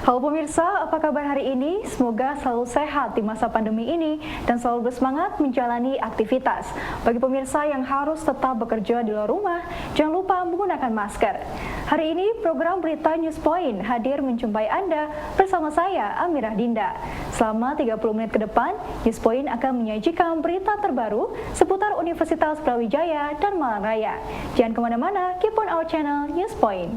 Halo pemirsa, apa kabar hari ini? Semoga selalu sehat di masa pandemi ini dan selalu bersemangat menjalani aktivitas. Bagi pemirsa yang harus tetap bekerja di luar rumah, jangan lupa menggunakan masker. Hari ini program Berita News Point hadir menjumpai Anda bersama saya, Amirah Dinda. Selama 30 menit ke depan, News Point akan menyajikan berita terbaru seputar Universitas Brawijaya dan Malang Raya. Jangan kemana-mana, keep on our channel News Point.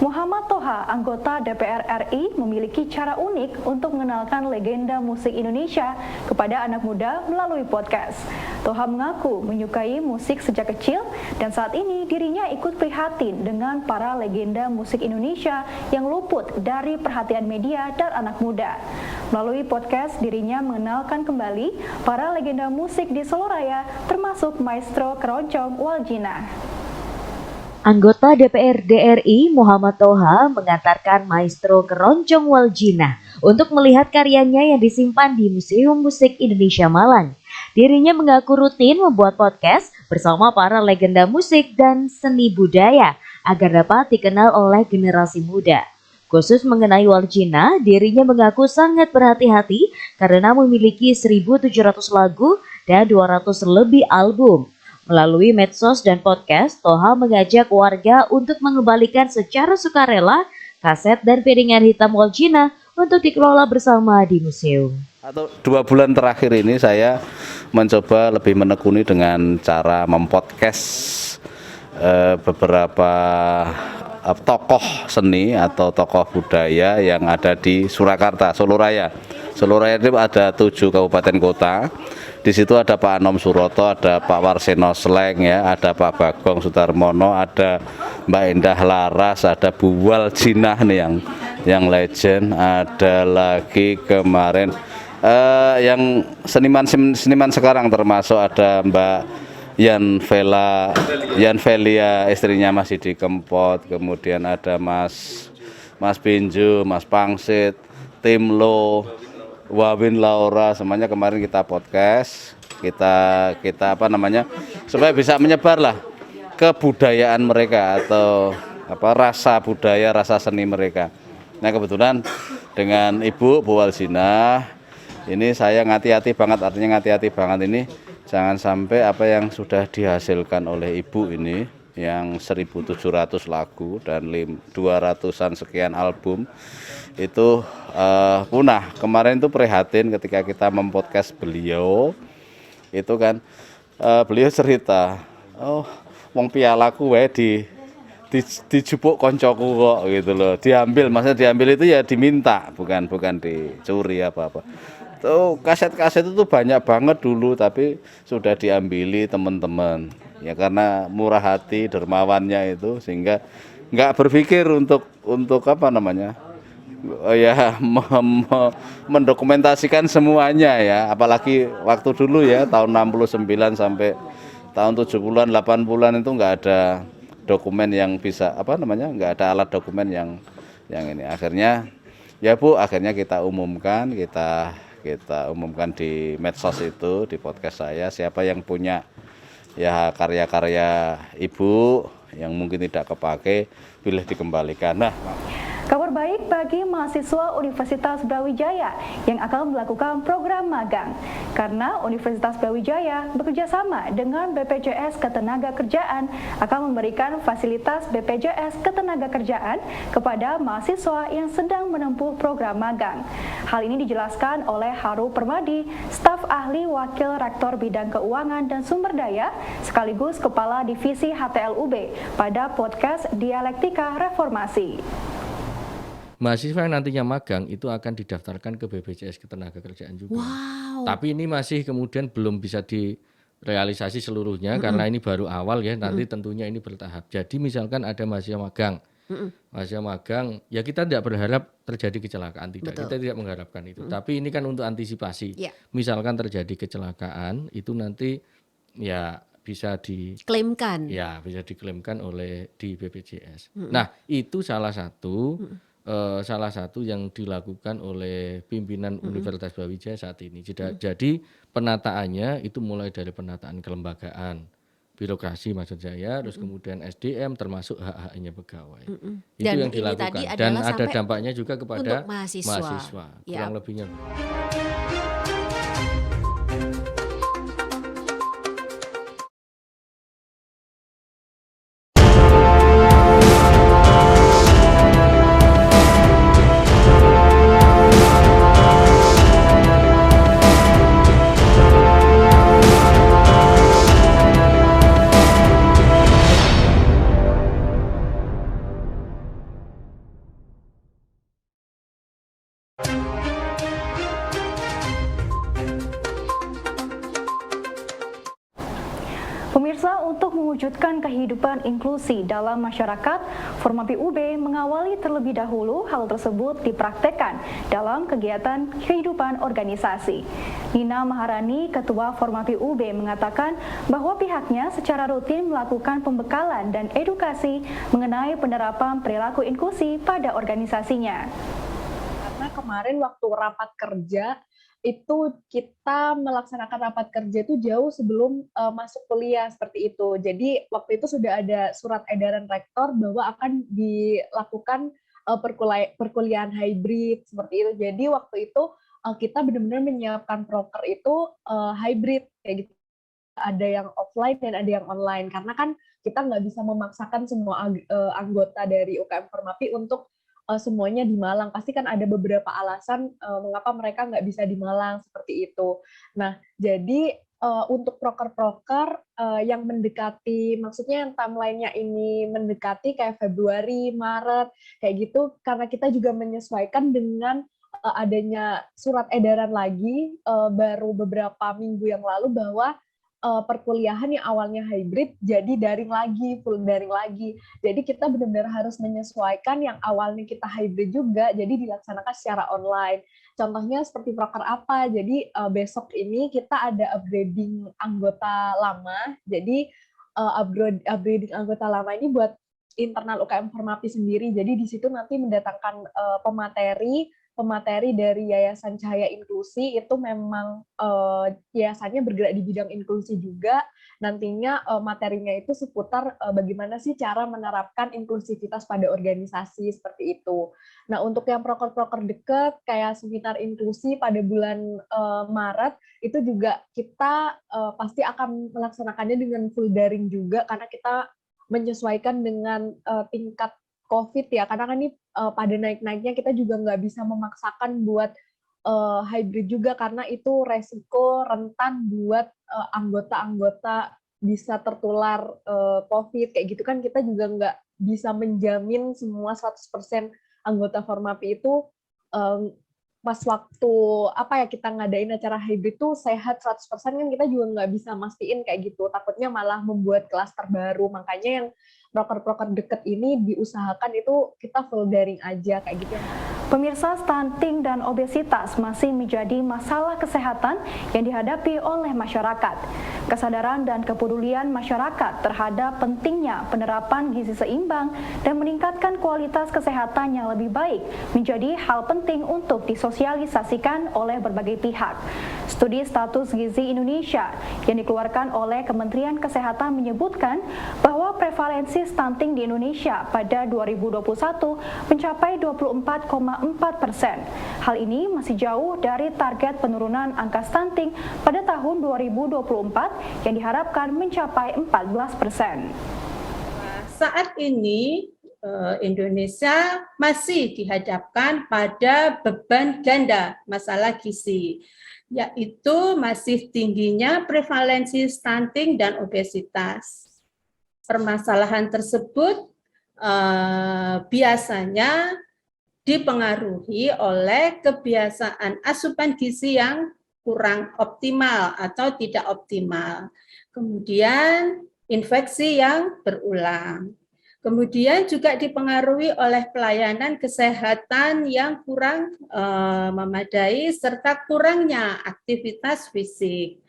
Muhammad Toha, anggota DPR RI, memiliki cara unik untuk mengenalkan legenda musik Indonesia kepada anak muda melalui podcast. Toha mengaku menyukai musik sejak kecil dan saat ini dirinya ikut prihatin dengan para legenda musik Indonesia yang luput dari perhatian media dan anak muda. Melalui podcast, dirinya mengenalkan kembali para legenda musik di Solo Raya, termasuk Maestro Keroncong Waljina. Anggota DPRD RI Muhammad Toha mengantarkan Maestro Keroncong Waljina untuk melihat karyanya yang disimpan di Museum Musik Indonesia Malang. Dirinya mengaku rutin membuat podcast bersama para legenda musik dan seni budaya agar dapat dikenal oleh generasi muda. Khusus mengenai Waljina, dirinya mengaku sangat berhati-hati karena memiliki 1.700 lagu dan 200 lebih album. Melalui medsos dan podcast, Toha mengajak warga untuk mengembalikan secara sukarela kaset dan piringan hitam Waljina untuk dikelola bersama di museum. Atau 2 bulan terakhir ini saya mencoba lebih menekuni dengan cara mempodcast beberapa tokoh seni atau tokoh budaya yang ada di Surakarta, Solo Raya. Solo Raya itu ada 7 kabupaten kota. Di situ ada Pak Anom Suroto, ada Pak Warseno Sleng, ya, ada Pak Bagong Sudarmono, ada Mbak Indah Laras, ada Bu Waljina nih yang legend, ada lagi kemarin yang seniman sekarang termasuk ada Mbak Yan Velia, istrinya Mas Didi Kempot, kemudian ada Mas Pinju, Mas Pangsit, Tim Lo, Wawin Laura, semuanya kemarin kita podcast, kita supaya bisa menyebar lah kebudayaan mereka atau rasa budaya, rasa seni mereka. Nah kebetulan dengan Ibu Bu Waljina ini saya ngati-hati banget, artinya ngati-hati banget ini jangan sampai apa yang sudah dihasilkan oleh Ibu ini yang 1.700 lagu dan 200-an sekian album itu punah. Kemarin itu prihatin ketika kita mempodcast beliau itu kan beliau cerita, oh wong pialaku dijupuk koncoku kok gitu loh, diambil, maksudnya diambil itu ya diminta, bukan dicuri apa-apa. Tuh kaset-kaset itu banyak banget dulu tapi sudah diambili teman-teman ya karena murah hati dermawannya itu sehingga nggak berpikir untuk mendokumentasikan semuanya ya, apalagi waktu dulu ya tahun 69 sampai tahun 70-an 80-an itu nggak ada dokumen yang bisa nggak ada alat dokumen yang ini. Akhirnya ya Bu, akhirnya kita umumkan di medsos itu, di podcast saya, siapa yang punya ya karya-karya Ibu yang mungkin tidak kepake boleh dikembalikan. Nah, kabar baik bagi mahasiswa Universitas Brawijaya yang akan melakukan program magang. Karena Universitas Brawijaya bekerja sama dengan BPJS Ketenagakerjaan akan memberikan fasilitas BPJS Ketenagakerjaan kepada mahasiswa yang sedang menempuh program magang. Hal ini dijelaskan oleh Haru Permadi, staf ahli wakil rektor bidang keuangan dan sumber daya sekaligus kepala divisi HTLUB pada podcast Dialektika Reformasi. Mahasiswa yang nantinya magang itu akan didaftarkan ke BPJS Ketenagakerjaan juga. Wow. Tapi ini masih kemudian belum bisa direalisasi seluruhnya karena ini baru awal ya. Nanti tentunya ini bertahap. Jadi misalkan ada mahasiswa magang, ya kita tidak berharap terjadi kecelakaan, tidak. Betul. Kita tidak mengharapkan itu. Tapi ini kan untuk antisipasi. Yeah. Misalkan terjadi kecelakaan itu nanti ya bisa Klaimkan. Ya bisa diklaimkan oleh di BPJS. Nah itu salah satu yang dilakukan oleh pimpinan Universitas Brawijaya saat ini. Jadi penataannya itu mulai dari penataan kelembagaan, birokrasi maksud saya, terus kemudian SDM termasuk hak-haknya pegawai. Itu Dan yang ini dilakukan tadi dan adalah ada sampai dampaknya juga kepada untuk mahasiswa. mahasiswa. Ya. Kurang lebihnya. Pemirsa, untuk mewujudkan kehidupan inklusi dalam masyarakat, Formapi UB mengawali terlebih dahulu hal tersebut dipraktekkan dalam kegiatan kehidupan organisasi. Nina Maharani, Ketua Formapi UB, mengatakan bahwa pihaknya secara rutin melakukan pembekalan dan edukasi mengenai penerapan perilaku inklusi pada organisasinya. Karena kemarin waktu rapat kerja, itu kita melaksanakan rapat kerja itu jauh sebelum masuk kuliah seperti itu. Jadi waktu itu sudah ada surat edaran rektor bahwa akan dilakukan perkuliahan hybrid seperti itu. Jadi waktu itu kita benar-benar menyiapkan proker itu hybrid kayak gitu. Ada yang offline dan ada yang online. Karena kan kita nggak bisa memaksakan semua anggota dari UKM Formapi untuk semuanya di Malang. Pasti kan ada beberapa alasan mengapa mereka nggak bisa di Malang seperti itu. Nah, jadi untuk proker-proker yang mendekati, maksudnya yang timeline-nya ini mendekati kayak Februari, Maret, kayak gitu, karena kita juga menyesuaikan dengan adanya surat edaran lagi baru beberapa minggu yang lalu bahwa perkuliahan yang awalnya hybrid jadi daring lagi, full daring lagi. Jadi kita benar-benar harus menyesuaikan yang awalnya kita hybrid juga, jadi dilaksanakan secara online. Contohnya seperti proker apa, jadi besok ini kita ada upgrading anggota lama, jadi upgrading anggota lama ini buat internal UKM Formapi sendiri, jadi di situ nanti mendatangkan pemateri dari Yayasan Cahaya Inklusi. Itu memang yayasannya bergerak di bidang inklusi juga. Nantinya materinya itu seputar bagaimana sih cara menerapkan inklusivitas pada organisasi seperti itu. Nah, untuk yang proker-proker dekat kayak seminar inklusi pada bulan Maret, itu juga kita pasti akan melaksanakannya dengan full daring juga, karena kita menyesuaikan dengan tingkat COVID ya, karena kan ini pada naik-naiknya kita juga nggak bisa memaksakan buat hybrid juga, karena itu resiko rentan buat anggota-anggota bisa tertular COVID, kayak gitu kan kita juga nggak bisa menjamin semua 100% anggota Formapi itu pas waktu kita ngadain acara hybrid tuh sehat 100%, kan kita juga nggak bisa mastiin kayak gitu, takutnya malah membuat klaster baru. Makanya yang proker-proker deket ini diusahakan itu kita full daring aja kayak gitu. Pemirsa, stunting dan obesitas masih menjadi masalah kesehatan yang dihadapi oleh masyarakat. Kesadaran dan kepedulian masyarakat terhadap pentingnya penerapan gizi seimbang dan meningkatkan kualitas kesehatan yang lebih baik menjadi hal penting untuk disosialisasikan oleh berbagai pihak. Studi status gizi Indonesia yang dikeluarkan oleh Kementerian Kesehatan menyebutkan bahwa prevalensi stunting di Indonesia pada 2021 mencapai 24,4%. Hal ini masih jauh dari target penurunan angka stunting pada tahun 2024 yang diharapkan mencapai 14%. Saat ini Indonesia masih dihadapkan pada beban ganda masalah gizi, yaitu masih tingginya prevalensi stunting dan obesitas. Permasalahan tersebut biasanya dipengaruhi oleh kebiasaan asupan gizi yang kurang optimal atau tidak optimal. Kemudian infeksi yang berulang. Kemudian juga dipengaruhi oleh pelayanan kesehatan yang kurang memadai serta kurangnya aktivitas fisik.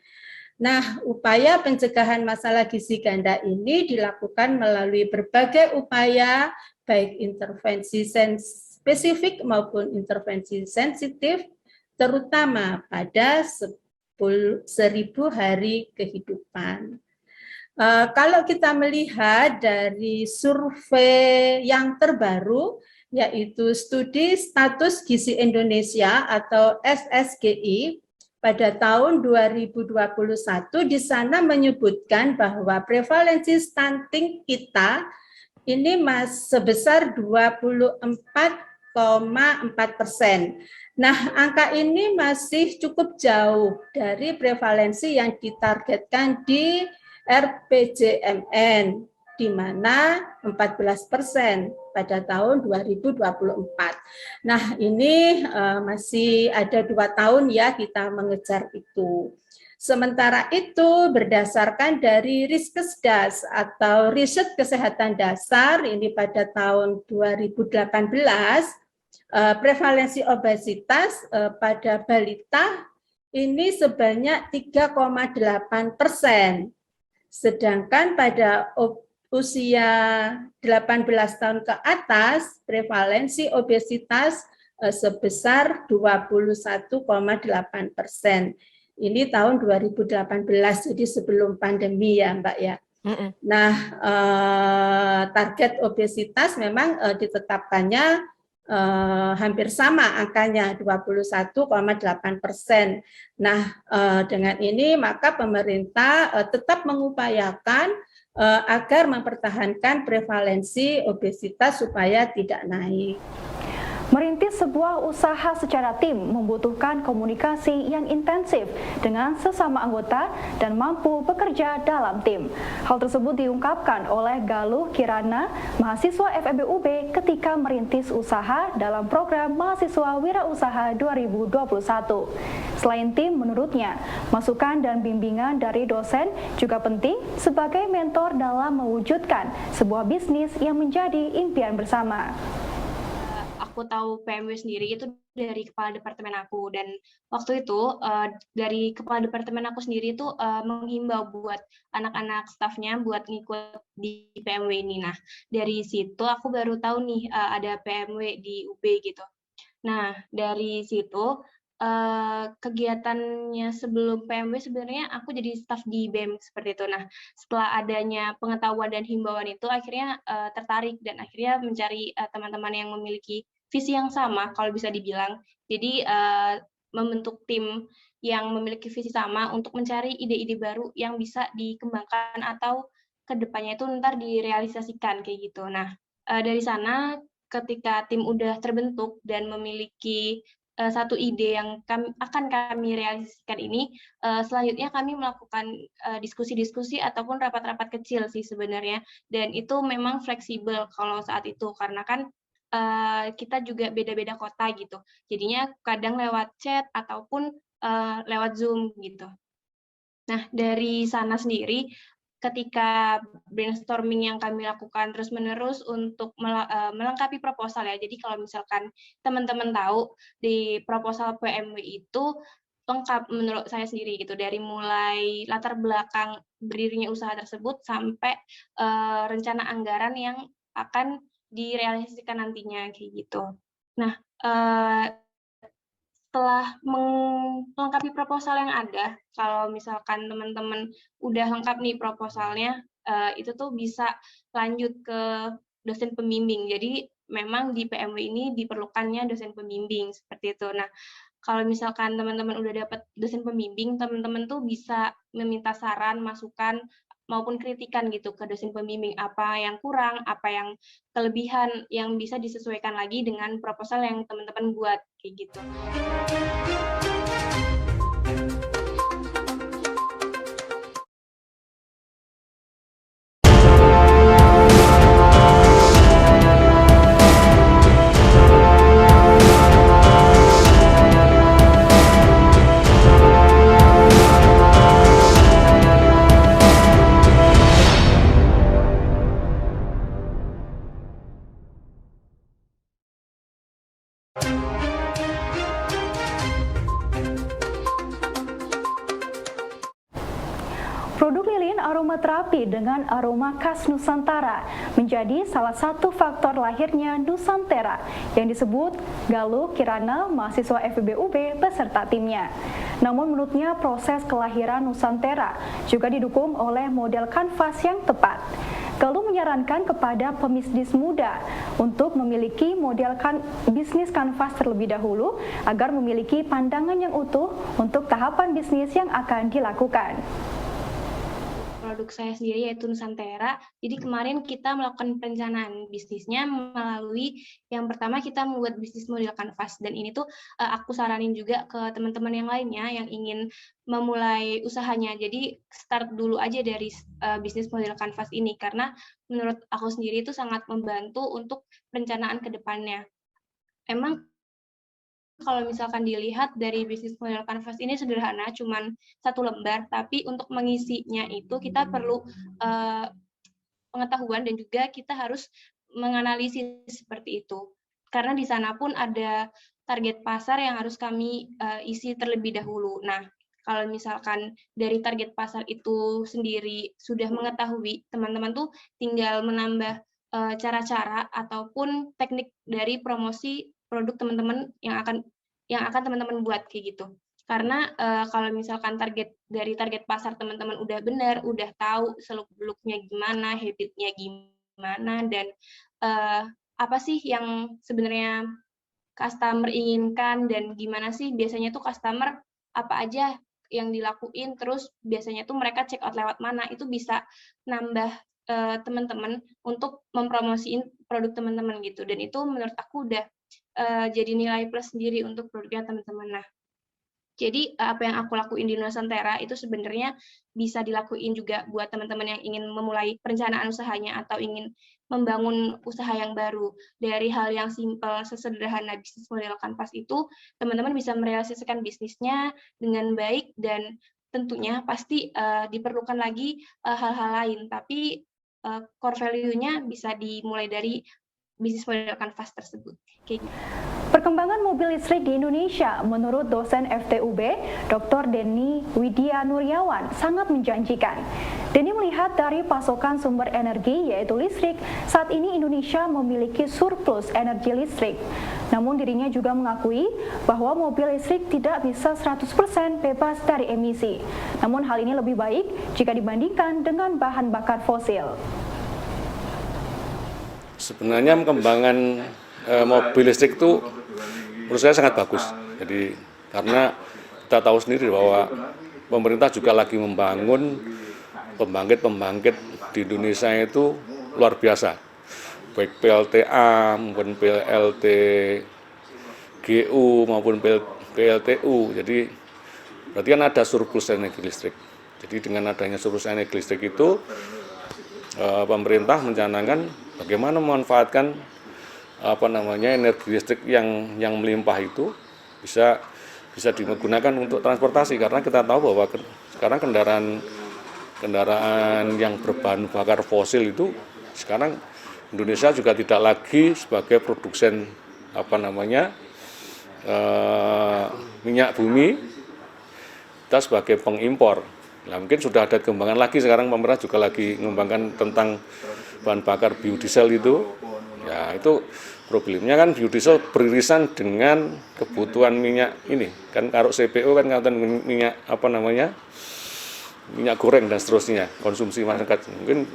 Nah, upaya pencegahan masalah gizi ganda ini dilakukan melalui berbagai upaya, baik intervensi spesifik maupun intervensi sensitif, terutama pada 1000 hari kehidupan. Kalau kita melihat dari survei yang terbaru, yaitu Studi Status Gizi Indonesia atau SSGI, pada tahun 2021 di sana menyebutkan bahwa prevalensi stunting kita ini sebesar 24,4%. Nah, angka ini masih cukup jauh dari prevalensi yang ditargetkan di RPJMN, di mana 14% pada tahun 2024. Nah, ini masih ada 2 tahun ya kita mengejar itu. Sementara itu, berdasarkan dari Riskesdas atau Riset Kesehatan Dasar, ini pada tahun 2018, prevalensi obesitas pada balita ini sebanyak 3,8%. Sedangkan pada usia 18 tahun ke atas, prevalensi obesitas sebesar 21,8%. Ini tahun 2018, jadi sebelum pandemi ya Mbak ya. Nah, target obesitas memang ditetapkannya hampir sama angkanya 21,8%. Nah, dengan ini maka pemerintah tetap mengupayakan agar mempertahankan prevalensi obesitas supaya tidak naik. Merintis sebuah usaha secara tim membutuhkan komunikasi yang intensif dengan sesama anggota dan mampu bekerja dalam tim. Hal tersebut diungkapkan oleh Galuh Kirana, mahasiswa FEB UB ketika merintis usaha dalam program Mahasiswa Wirausaha 2021. Selain tim, menurutnya, masukan dan bimbingan dari dosen juga penting sebagai mentor dalam mewujudkan sebuah bisnis yang menjadi impian bersama. Aku tahu PMW sendiri itu dari kepala departemen aku, dan waktu itu dari kepala departemen aku sendiri itu menghimbau buat anak-anak stafnya buat ngikut di PMW ini. Nah, dari situ aku baru tahu nih ada PMW di UB gitu. Nah, dari situ kegiatannya sebelum PMW sebenarnya aku jadi staf di BEM seperti itu. Nah, setelah adanya pengetahuan dan himbauan itu akhirnya tertarik dan akhirnya mencari teman-teman yang memiliki visi yang sama kalau bisa dibilang. Jadi membentuk tim yang memiliki visi sama untuk mencari ide-ide baru yang bisa dikembangkan atau kedepannya itu ntar direalisasikan kayak gitu. Nah, dari sana ketika tim udah terbentuk dan memiliki satu ide yang akan kami realisasikan ini, selanjutnya kami melakukan diskusi-diskusi ataupun rapat-rapat kecil sih sebenarnya, dan itu memang fleksibel kalau saat itu karena kan kita juga beda-beda kota gitu, jadinya kadang lewat chat ataupun lewat Zoom gitu. Nah, dari sana sendiri ketika brainstorming yang kami lakukan terus-menerus untuk melengkapi proposal ya. Jadi kalau misalkan teman-teman tahu di proposal PMW itu lengkap menurut saya sendiri gitu, dari mulai latar belakang berdirinya usaha tersebut sampai rencana anggaran yang akan direalisasikan nantinya kayak gitu. Nah, setelah melengkapi proposal yang ada, kalau misalkan teman-teman udah lengkap nih proposalnya, itu tuh bisa lanjut ke dosen pembimbing. Jadi memang di PMW ini diperlukannya dosen pembimbing seperti itu. Nah, kalau misalkan teman-teman udah dapat dosen pembimbing, teman-teman tuh bisa meminta saran, masukan, maupun kritikan gitu ke dosen pembimbing, apa yang kurang, apa yang kelebihan yang bisa disesuaikan lagi dengan proposal yang teman-teman buat kayak gitu. aromaterapi dengan aroma khas Nusantara menjadi salah satu faktor lahirnya Nusantera yang disebut Galuh Kirana, mahasiswa FEB UB beserta timnya. Namun menurutnya proses kelahiran Nusantera juga didukung oleh model kanvas yang tepat. Galuh menyarankan kepada pebisnis muda untuk memiliki model bisnis kanvas terlebih dahulu agar memiliki pandangan yang utuh untuk tahapan bisnis yang akan dilakukan. Produk saya sendiri yaitu Nusantera. Jadi kemarin kita melakukan perencanaan bisnisnya melalui yang pertama kita membuat bisnis model kanvas, dan ini tuh aku saranin juga ke teman-teman yang lainnya yang ingin memulai usahanya. Jadi start dulu aja dari bisnis model kanvas ini karena menurut aku sendiri itu sangat membantu untuk perencanaan ke depannya. Emang kalau misalkan dilihat dari bisnis model kanvas ini sederhana, cuman 1 lembar, tapi untuk mengisinya itu kita perlu pengetahuan dan juga kita harus menganalisis seperti itu. Karena di sana pun ada target pasar yang harus kami isi terlebih dahulu. Nah, kalau misalkan dari target pasar itu sendiri sudah mengetahui, teman-teman tuh tinggal menambah cara-cara ataupun teknik dari promosi produk teman-teman yang akan teman-teman buat kayak gitu. Karena kalau misalkan dari target pasar teman-teman udah benar, udah tahu seluk-beluknya gimana, habitnya gimana, dan apa sih yang sebenarnya customer inginkan dan gimana sih biasanya tuh customer apa aja yang dilakuin, terus biasanya tuh mereka check out lewat mana, itu bisa nambah teman-teman untuk mempromosiin produk teman-teman gitu, dan itu menurut aku udah jadi nilai plus sendiri untuk produknya teman-teman. Nah, jadi apa yang aku lakuin di Nusantera itu sebenarnya bisa dilakuin juga buat teman-teman yang ingin memulai perencanaan usahanya atau ingin membangun usaha yang baru. Dari hal yang simpel, sesederhana bisnis model kanvas itu, teman-teman bisa merealisasikan bisnisnya dengan baik, dan tentunya pasti diperlukan lagi hal-hal lain, tapi core value-nya bisa dimulai dari bisnis model kanvas tersebut. Kayak gitu. Perkembangan mobil listrik di Indonesia menurut dosen FTUB, Dr. Denny Widya Nuryawan, sangat menjanjikan. Denny melihat dari pasokan sumber energi yaitu listrik, saat ini Indonesia memiliki surplus energi listrik. Namun dirinya juga mengakui bahwa mobil listrik tidak bisa 100% bebas dari emisi. Namun hal ini lebih baik jika dibandingkan dengan bahan bakar fosil. Sebenarnya pengembangan mobil listrik itu menurut saya sangat bagus. Jadi karena kita tahu sendiri bahwa pemerintah juga lagi membangun pembangkit di Indonesia itu luar biasa. Baik PLTA maupun PLTGU maupun PLTU. Jadi berarti kan ada surplus energi listrik. Jadi dengan adanya surplus energi listrik itu pemerintah mencanangkan bagaimana memanfaatkan energi listrik yang melimpah itu bisa digunakan untuk transportasi, karena kita tahu bahwa sekarang kendaraan yang berbahan bakar fosil itu sekarang Indonesia juga tidak lagi sebagai produsen minyak bumi, kita sebagai pengimpor. Nah, mungkin sudah ada kembangan lagi sekarang, pemerintah juga lagi mengembangkan tentang bahan bakar biodiesel itu. Ya, itu problemnya kan biodiesel beririsan dengan kebutuhan minyak ini. Kan kalau CPO kan minyak minyak goreng dan seterusnya, konsumsi masyarakat. Mungkin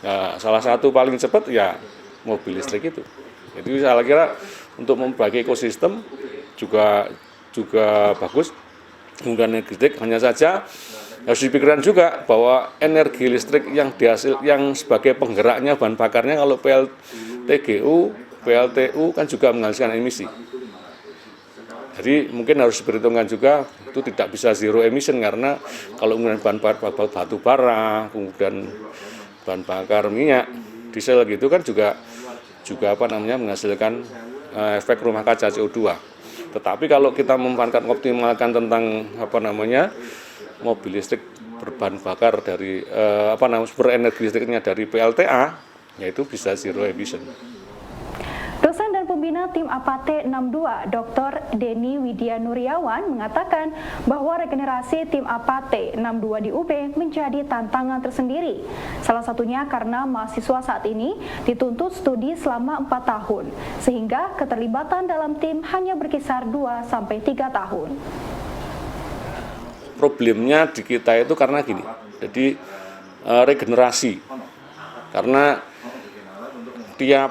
ya, salah satu paling cepat ya mobil listrik itu. Jadi saya kira untuk membagi ekosistem juga bagus. Menggunakan energi listrik, hanya saja harus dipikirkan juga bahwa energi listrik yang sebagai penggeraknya bahan bakarnya, kalau PLTGU, PLTU kan juga menghasilkan emisi. Jadi mungkin harus diperhitungkan juga, itu tidak bisa zero emission, karena kalau menggunakan bahan bakar batu bara, kemudian bahan bakar minyak, diesel gitu kan juga menghasilkan efek rumah kaca CO2. Tetapi kalau kita optimalkan tentang mobil listrik berbahan bakar dari sumber energi listriknya dari PLTA, yaitu bisa zero emission. Dosen dan pembina Tim APAT 62, Dr. Denny Widya Nuriawan, mengatakan bahwa regenerasi Tim APAT 62 di UB menjadi tantangan tersendiri. Salah satunya karena mahasiswa saat ini dituntut studi selama 4 tahun, sehingga keterlibatan dalam tim hanya berkisar 2-3 tahun. Problemnya di kita itu karena gini, jadi regenerasi, karena tiap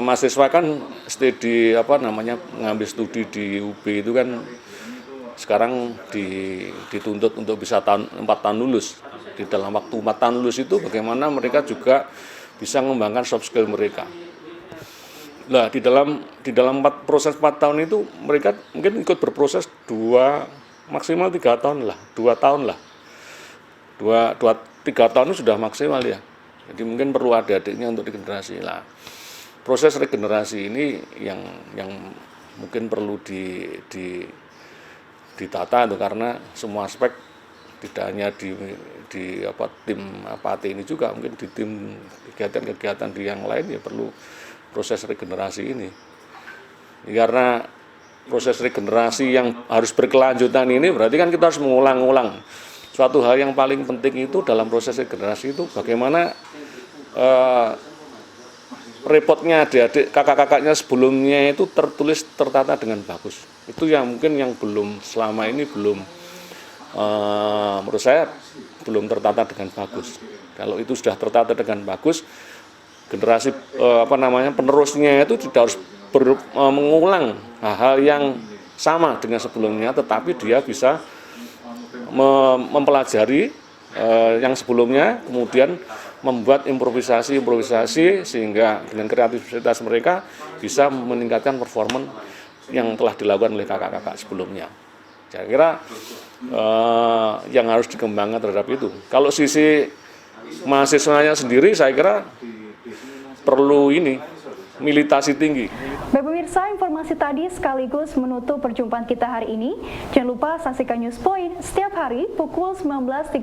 mahasiswa kan studi ngambil studi di UB itu kan sekarang dituntut untuk bisa 4 tahun lulus. Di dalam waktu 4 tahun lulus itu bagaimana mereka juga bisa mengembangkan soft skill mereka. Nah, di dalam proses 4 tahun itu mereka mungkin ikut berproses 2 maksimal 3 tahun lah, 2 tahun lah. 3 tahun itu sudah maksimal ya. Jadi mungkin perlu ada adiknya untuk regenerasi lah. Proses regenerasi ini yang mungkin perlu ditata itu, karena semua aspek tidak hanya di tim APAT ini juga, mungkin di tim kegiatan-kegiatan di yang lain ya perlu proses regenerasi ini. Karena proses regenerasi yang harus berkelanjutan ini berarti kan kita harus mengulang-ulang. Suatu hal yang paling penting itu dalam proses regenerasi itu bagaimana repotnya adik-adik kakak-kakaknya sebelumnya itu tertata dengan bagus. Itu yang mungkin yang selama ini belum menurut saya belum tertata dengan bagus. Kalau itu sudah tertata dengan bagus, generasi penerusnya itu tidak harus mengulang hal-hal yang sama dengan sebelumnya, tetapi dia bisa mempelajari yang sebelumnya, kemudian membuat improvisasi sehingga dengan kreativitas mereka bisa meningkatkan performa yang telah dilakukan oleh kakak-kakak sebelumnya. Saya kira yang harus dikembangkan terhadap itu. Kalau sisi mahasiswanya sendiri, saya kira perlu militasi tinggi. Baik pemirsa, informasi tadi sekaligus menutup perjumpaan kita hari ini. Jangan lupa saksikan News Point setiap hari pukul 19.30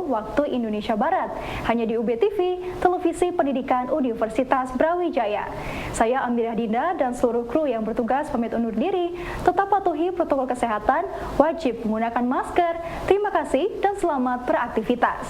waktu Indonesia Barat, hanya di UB TV, Televisi Pendidikan Universitas Brawijaya. Saya Amirah Dinda dan seluruh kru yang bertugas pamit undur diri. Tetap patuhi protokol kesehatan, wajib menggunakan masker. Terima kasih dan selamat beraktivitas.